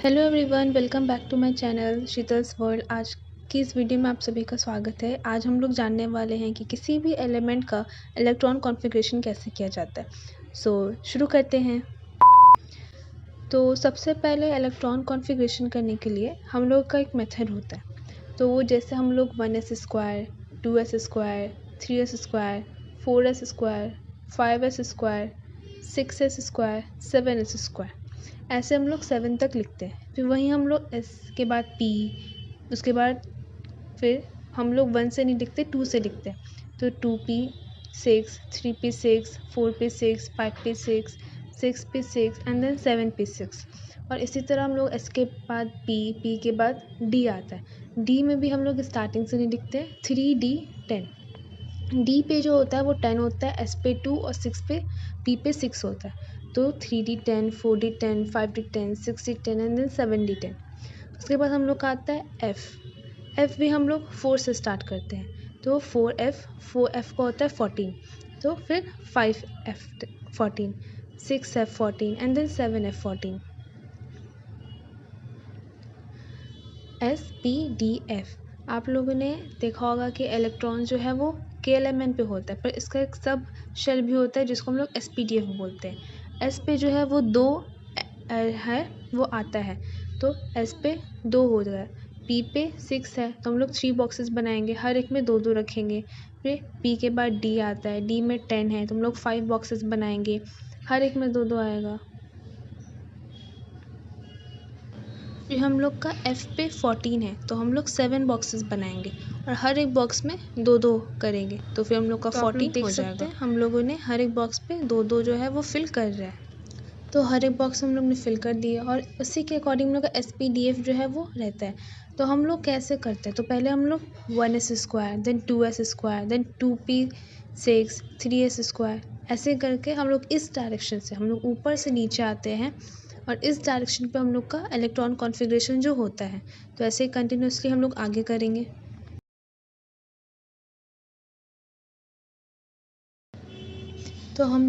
Hello everyone, welcome back to my channel Sheetal's world. आज की इस वीडियो में आप सभी का स्वागत है। आज हम लोग जानने वाले हैं कि किसी भी एलिमेंट का इलेक्ट्रॉन कॉन्फ़िगरेशन कैसे किया जाता है। शुरू करते हैं। तो सबसे पहले इलेक्ट्रॉन कॉन्फ़िगरेशन करने के लिए हम लोग का एक मेथड होता है। तो वो जैसे हम लोग 1s², 2s², 3s², 4s², 5s², 6s², 7s² ऐसे हम लोग 7 तक लिखते हैं। फिर वहीं हम लोग एस के बाद पी, उसके बाद फिर हम लोग 1 से नहीं लिखते, 2 से लिखते हैं। तो 2p6, 3p6, 4p6, 5p6, 6p6 and then 7p6। और इसी तरह हम लोग एस के बाद पी के बाद डी आता है। डी में भी हम लोग स्टार्टिंग से नहीं लिखते, 3d10। डी पे जो होता है वो 10 होता है, एस पे 2 और 6 पे पी पे 6 होता है। तो 3d10, 4d10, 5d10, 6d10 and then 7d10। उसके बाद हम लोग का आता है एफ़। एफ़ भी हम लोग 4 से स्टार्ट करते हैं। तो 4f का होता है 14। तो फिर 5f 14, 6f 14 and then 7f 14। SPDF आप लोगों ने देखा होगा कि इलेक्ट्रॉन जो है वो के एलिमेंट पे होता है, पर इसका एक सब शेल भी होता है जिसको हम लोग SPDF बोलते हैं। एस पे जो है वो 2 है, वो आता है। तो एस पे 2 हो जाएगा। पी पे 6 है तो हम लोग 3 बॉक्सेस बनाएंगे, हर एक में 2 रखेंगे। फिर पी के बाद डी आता है, डी में 10 है तो हम लोग 5 बॉक्सेस बनाएंगे, हर एक में 2 आएगा। फिर हम लोग का एफ़ पे 14 है तो हम लोग 7 बॉक्सेस बनाएंगे और हर एक बॉक्स में 2 करेंगे। तो फिर हम लोग का 14 हो जाएगा। हम लोगों ने हर एक बॉक्स पे 2 जो है वो फिल कर रहा है। तो हर एक बॉक्स हम लोग ने फिल कर दिया और उसी के अकॉर्डिंग हम लोग का SPDF जो है वो रहता है। तो हम लोग कैसे करते हैं, तो पहले हम लोग 1s², then 2s², then 2p6, 3s² ऐसे करके हम लोग इस डायरेक्शन से हम लोग ऊपर से नीचे आते हैं और इस डायरेक्शन पे हम लोग का इलेक्ट्रॉन कॉन्फ़िगरेशन जो होता है। तो ऐसे ही कंटिन्यूसली हम लोग आगे करेंगे। तो हम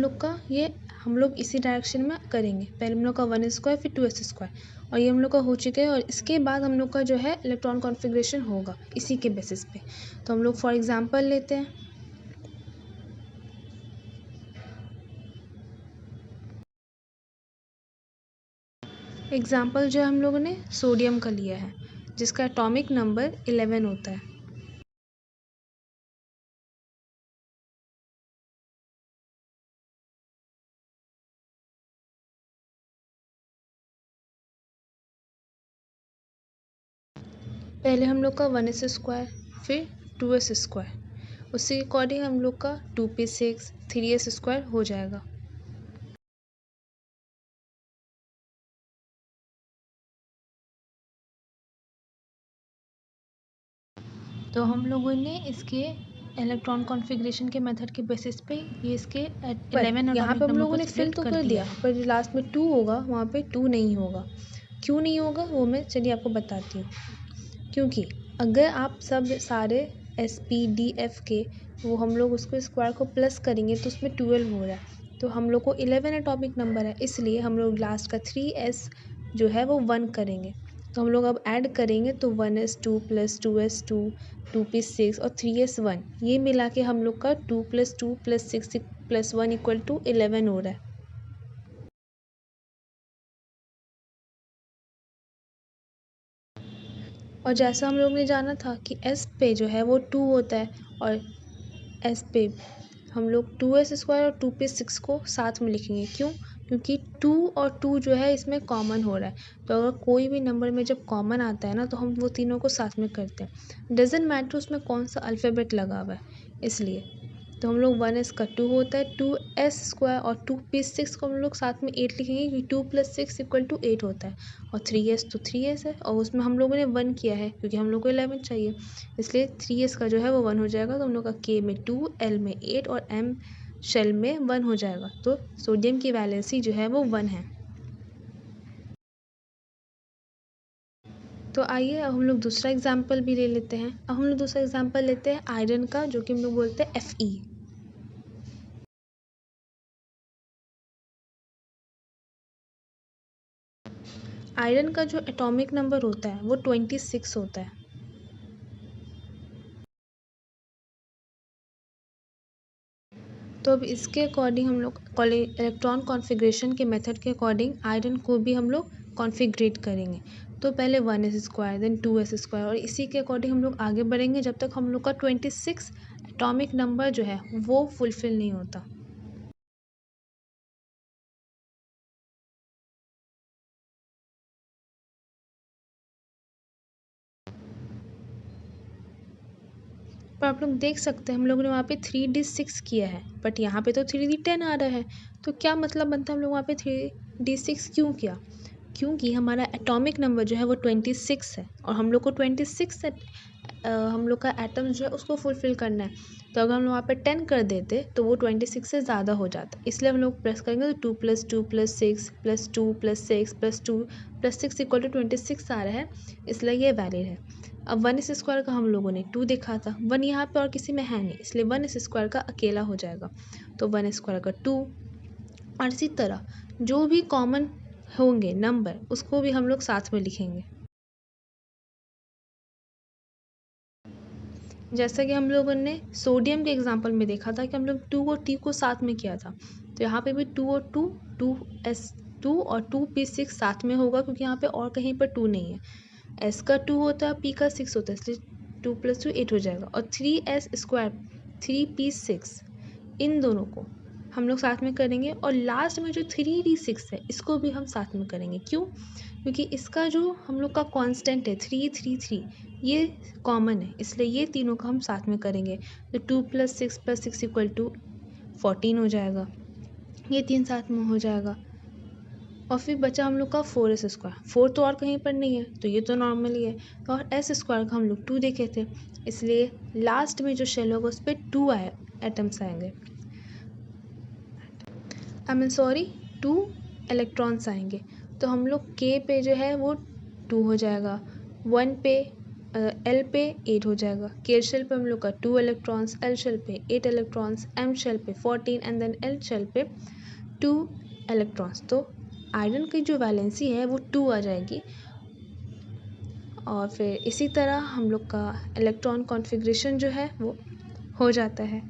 लोग इसी डायरेक्शन में करेंगे। पहले हम लोग का 1s² फिर 2s² और ये हम लोग का हो चुका है। और इसके बाद हम लोग का जो है इलेक्ट्रॉन कॉन्फ़िगरेशन होगा इसी के बेसिस पे। तो हम लोग फॉर एग्जांपल लेते हैं। एग्जांपल जो हम लोगों ने सोडियम का लिया है जिसका एटॉमिक नंबर 11 होता है। पहले हम लोग का 1s² फिर 2s², उसी के अकॉर्डिंग हम लोग का 2p6, 3s² हो जाएगा। तो हम लोगों ने इसके इलेक्ट्रॉन कॉन्फ़िगरेशन के मेथड के बेसिस पे ये इसके 11 यहाँ पे हम लोगों ने फिल तो कर दिया, पर जो लास्ट में 2 होगा वहाँ पे 2 नहीं होगा। क्यों नहीं होगा वो मैं चलिए आपको बताती हूँ। क्योंकि अगर आप सब सारे SPDF के वो हम लोग उसको स्क्वायर को प्लस करेंगे तो उसमें 12 हो रहा है। तो हम लोग को 11 एटॉमिक नंबर है, इसलिए हम लोग लास्ट का 3s जो है वो 1 करेंगे। तो हम लोग अब ऐड करेंगे तो 1s2 + 2s2, 2p6 और 3s1 ये मिला के हम लोग का 2 + 2 + 6 + 1 = 11 हो रहा है। और जैसा हम लोग ने जाना था कि S पे जो है वो 2 होता है और S पे हम लोग 2s² और 2p6 को साथ में लिखेंगे। क्यों? क्योंकि 2 और 2 जो है इसमें कॉमन हो रहा है। तो अगर कोई भी नंबर में जब कॉमन आता है ना तो हम वो तीनों को साथ में करते हैं। डज़न्ट मैटर उसमें कौन सा अल्फ़ाबेट लगा हुआ है, इसलिए। तो हम लोग 1s का 2 होता है, 2s² और 2p6 को हम लोग साथ में 8 लिखेंगे क्योंकि 2 + 6 = 8 होता है। और 3s तो 3s है और उसमें हम लोगों ने 1 किया है क्योंकि हम लोग को 11 चाहिए, इसलिए 3s का जो है वो 1 हो जाएगा। तो हम लोग का k में 2, l में 8 और m शेल में 1 हो जाएगा। तो सोडियम की वैलेंसी जो है वो 1 है। तो आइए अब हम लोग दूसरा एग्जाम्पल भी ले लेते हैं। अब हम लोग दूसरा एग्जाम्पल लेते हैं आयरन का, जो कि हम लोग बोलते हैं Fe। आयरन का जो एटॉमिक नंबर होता है वो 26 होता है। तो अब इसके अकॉर्डिंग हम लोग इलेक्ट्रॉन कॉन्फ़िगरेशन के मेथड के अकॉर्डिंग आयरन को भी हम लोग कॉन्फ़िगरेट करेंगे। तो पहले 1s² देन 2s² और इसी के अकॉर्डिंग हम लोग आगे बढ़ेंगे जब तक हम लोग का 26 एटॉमिक नंबर जो है वो फुलफ़िल नहीं होता। पर आप लोग देख सकते हैं हम लोगों ने वहाँ पे 3d6 किया है, बट यहाँ पे तो 3d10 आ रहा है। तो क्या मतलब बनता है हम लोग वहाँ पे 3d6 क्यों किया? क्योंकि हमारा एटॉमिक नंबर जो है वो 26 है और हम लोग को 26 हम लोग का एटम जो है उसको फुलफ़िल करना है। तो अगर हम लोग वहाँ पे 10 कर देते तो वो 26 से ज़्यादा हो जाता। इसलिए हम लोग प्रेस करेंगे तो 2 + 2 + 6 + 2 + 6 + 2 + 6 = 26 आ रहा है, इसलिए ये वैलिड है। अब 1s² का हम लोगों ने 2 देखा था, 1 यहाँ पे और किसी में है नहीं, इसलिए 1s² का अकेला हो जाएगा। तो 1s² का 2 और इसी तरह जो भी कॉमन होंगे नंबर उसको भी हम लोग साथ में लिखेंगे। जैसा कि हम लोगों ने सोडियम के एग्जांपल में देखा था कि हम लोग 2 और T को साथ में किया था, तो यहाँ पे भी 2 और 2 2s2 और 2p6 साथ में होगा क्योंकि यहाँ पे और कहीं पर 2 नहीं है। s का 2 होता है, p का 6 होता है, इसलिए 2 + 2 8 हो जाएगा। और 3s² 3p6 इन दोनों को हम लोग साथ में करेंगे और लास्ट में जो 3d6 है इसको भी हम साथ में करेंगे। क्यों? क्योंकि इसका जो हम लोग का कांस्टेंट है 333 ये कॉमन है, इसलिए ये तीनों का हम साथ में करेंगे। तो 2 + 6 + 6 = 14 हो जाएगा, ये तीन साथ में हो जाएगा। और फिर बचा हम लोग का 4s², 4 तो और कहीं पर नहीं है तो ये तो नॉर्मली है। और s² का हम लोग 2 देखे थे, इसलिए लास्ट में जो शेल होगा उस पर 2 एटम्स आएंगे, आई मीन सॉरी 2 इलेक्ट्रॉन्स आएंगे। तो हम लोग k पे जो है वो 2 हो जाएगा, 1 पे l पे 8 हो जाएगा, k शेल पे हम लोग का 2 इलेक्ट्रॉन्स, l शेल पे 8 इलेक्ट्रॉन्स, m शेल पे 14 एंड देन l शेल पे 2 इलेक्ट्रॉन्स। तो आयरन की जो वैलेंसी है वो 2 आ जाएगी। और फिर इसी तरह हम लोग का इलेक्ट्रॉन कॉन्फ़िगरेशन जो है वो हो जाता है।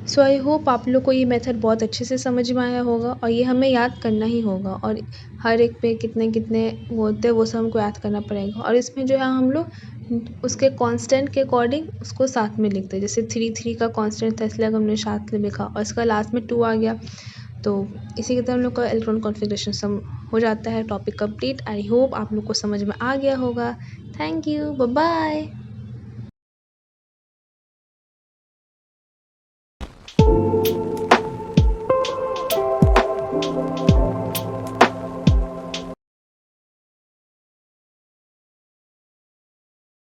सो आई होप आप लोग को ये मेथड बहुत अच्छे से समझ में आया होगा और ये हमें याद करना ही होगा और हर एक पे कितने कितने वो होते हैं वो सब हमको याद करना पड़ेगा। और इसमें जो है हम लोग उसके कांस्टेंट के अकॉर्डिंग उसको साथ में लिखते हैं। जैसे 3 का कांस्टेंट था इसलिए हमने साथ में लिखा और इसका लास्ट में 2 आ गया। तो इसी के तरह हम लोग का इलेक्ट्रॉन कॉन्फ़िगरेशन सब हो जाता है। Topic complete. आई होप आप लोग को समझ में आ गया होगा। Thank you, bye bye.